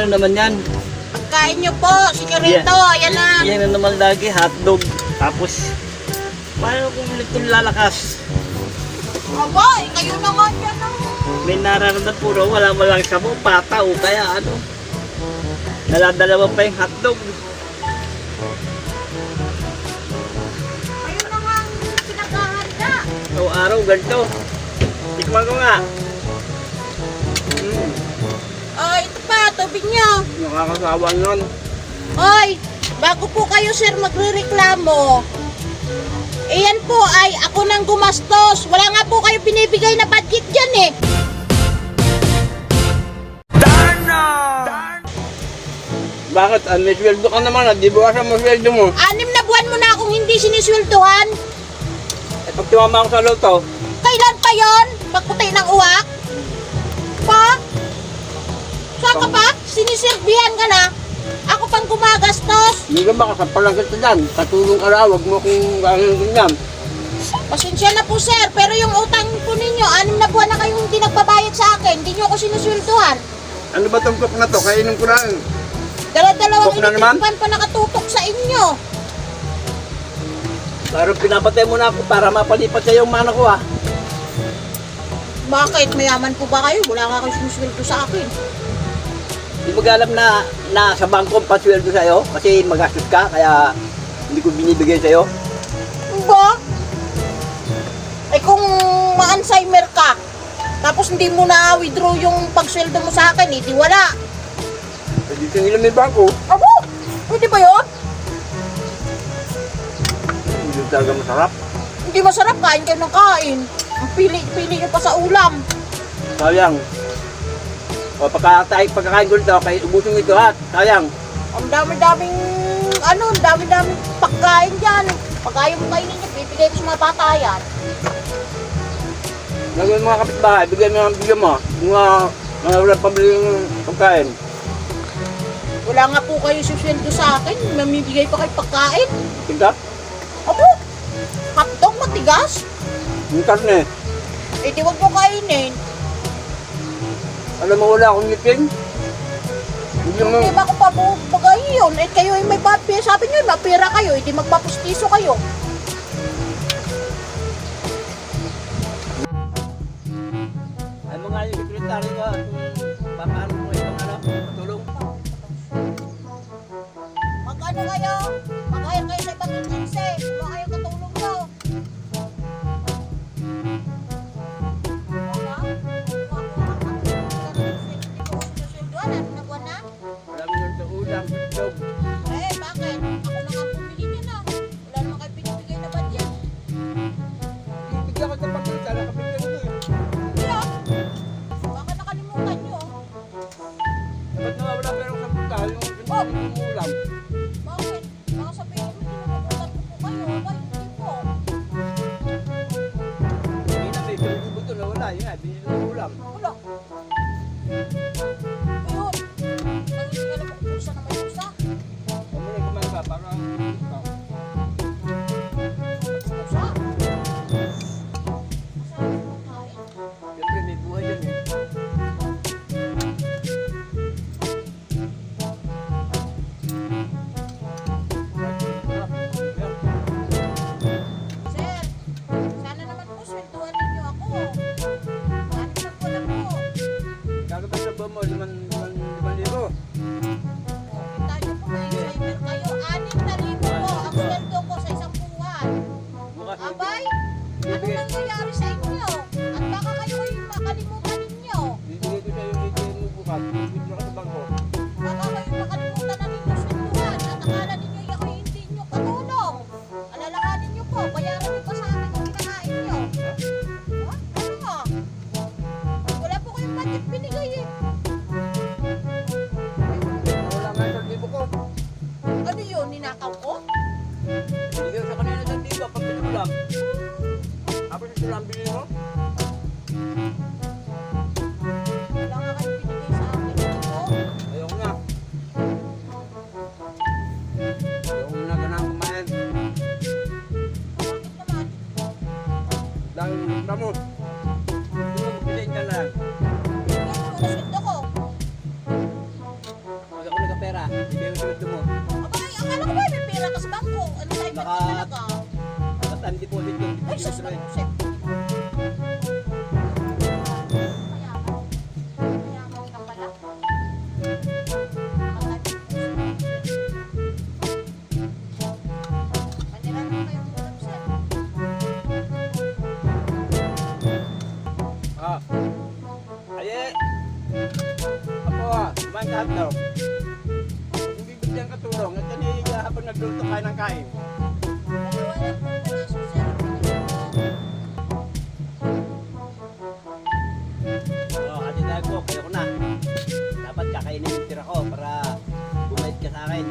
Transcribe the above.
Ano naman yan? Pagkain nyo po, sigarilyo, ayan na. Yan na naman lagi, hotdog. Tapos, paano kung ito lalakas? Aba, kayo na nga dyan. May nararamdaman puro, wala mo lang sabaw, pata o kaya ano. Naladalawa pa yung hotdog. Kayo na nga ang pinaghahanda. Araw-araw, ganito. Tikman ko nga. Oh, ito pa, tubig nyo. Nakakasawa nun. Oy, bago po kayo sir magrereklamo, iyan po ay ako nang gumastos. Wala nga po kayo binibigay na budget dyan eh. Bakit? May sweldo ka naman, di buwasan mo sweldo mo. 6 na buwan mo na akong hindi sinisweldohan. Pag tumama ako sa loto, Kailan pa yon? Pagputay ng uwak? Pa? Saan ka pa? Siniserbihan ka na? Ako pang gumagastos. hindi ka makasampal lang kita dyan. Katulong araw, wag mo kung gano'n ganyan. Pasensya na po sir, pero yung utang po ninyo, 6 na buwan na kayong hindi nagbabayad sa akin. Hindi nyo ako sinusweldohan. Ano ba itong cook na to? Kainin ko lang. Dala-dalawang Cook na naman? initikpan pa nakatutok sa inyo. Pero pinapatay mo na ako para mapalipat sa yung mana ko ah. Bakit? Mayaman po ba kayo? Wala nga kayo sinusweldo sa akin. Hindi mo alam na sa bangko pasweldo sa'yo kasi magastos ka kaya hindi ko binibigay sa'yo. Ba? Eh kung ma-Alzheimer ka, tapos hindi mo na withdraw yung pagsweldo mo sa akin, di wala. Pwede kang ilan may bangko. Abo! Hindi ba yun? Hindi talaga masarap. Hindi masarap, kain kayo ng kain. Ang pili nyo pa sa ulam. Sayang. O pagkakain ko nito, kaya ubusin ito ha. Sayang. Ang dami-daming, ang dami-daming pagkain dyan. Pag ayaw mo kainin nyo, bibigay ko sa mga bata yan. Nagawin mga kapitbahay, bigyan mo. Mga wala pabili ng pagkain. Wala nga po kayo susweldo sa akin, mamibigay pa kayo pagkain. Tingkat? Abo! Hotdog matigas? Yung karne. Eh di wag mo kainin. Alam mo wala akong ngipin? Hindi mo. Hindi ba ako pabugay yun? Eh kayo ay may papi. Sabi nyo, may pera kayo. Hindi magpapustiso kayo. Ay mga yung sekretary ko, papaano mo itong tulong? Mag-ano kayo? Mag-hire kayo sa ibang agency. Kung kayo katulong nyo. Marami yung sa ulam, itlog. Eh, bakit? Ako na nga bumili niya na. Wala naman kayo binibigay na budget. Bigyan ko sa papel, sana kapigyan ko eh. Hindi ah. Baka nakalimutan nyo. Ba't nawawala pero sa pagkain yung ulam? Bakit? Baka sabihin mo, tinulukutan ko po kayo. Aba, hindi po. Hindi na may tulog ito na wala, yun nga, binili ng ulam. Wala. Ayun. Nangingi ka na kung pusa na may pusa. Huwag mo na kumain ka para ikaw. Pusa. Masarap yung kain. Siyempre may buhay yan eh. Sir, sana naman po swelduhan ninyo ako. Ano na po na po? Kagabas sa buwan mo, 5,000. Kita nyo po may Alzheimer kayo. 6,000 po ang sweldo ko sa isang buwan. Bukas Abay, ano nangyayari sa inyo? At baka kayo ay makalimutan ninyo. bibigay ko sa'yo yung ATM mo bukas. Withdraw ka sa bangko. Baka kayo makalimutan na ninyo swelduhan at akala ninyo ako hindi nyo katulong. Alalahanin nyo po, bayaran nyo pa sa akin kung kinakain nyo. Ha? Ano nga? Wala po kayong budget binigay eh. Wala nga yung 1,000 ko. Ano yun, ninakaw ko? Binigay ko sa kanina ng 1,000 pag pinulam. Tapos ito lang bilhin mo. Wala nga kayong binigay sa akin. Ito, Ayaw ko na. Ayaw ko na ganang kumain. bakit naman? Dahil na mo. Hindi mo magbilhin ka lang. Yan, sweldo ko. Hindi yung sweldo mo. Aba, ay, akala ko ba may pera ka sa bangko? Ano tayo ba Baka- talaga? Dapat ang deposit yung Ay, sus, sweldo. mag-usip. Mayaman ka pala. Paniran mo kayong ulam, sir. Ah. Aye. Apo ah. Kumain ka daw. Hindi bigyan ka tulong. At yan habang nagluto kayo ng kain. Dalawa lang po peraso, sir. Ate Dago, kayo ko na. Dapat kakainin yung tira ko para bumait ka sa akin.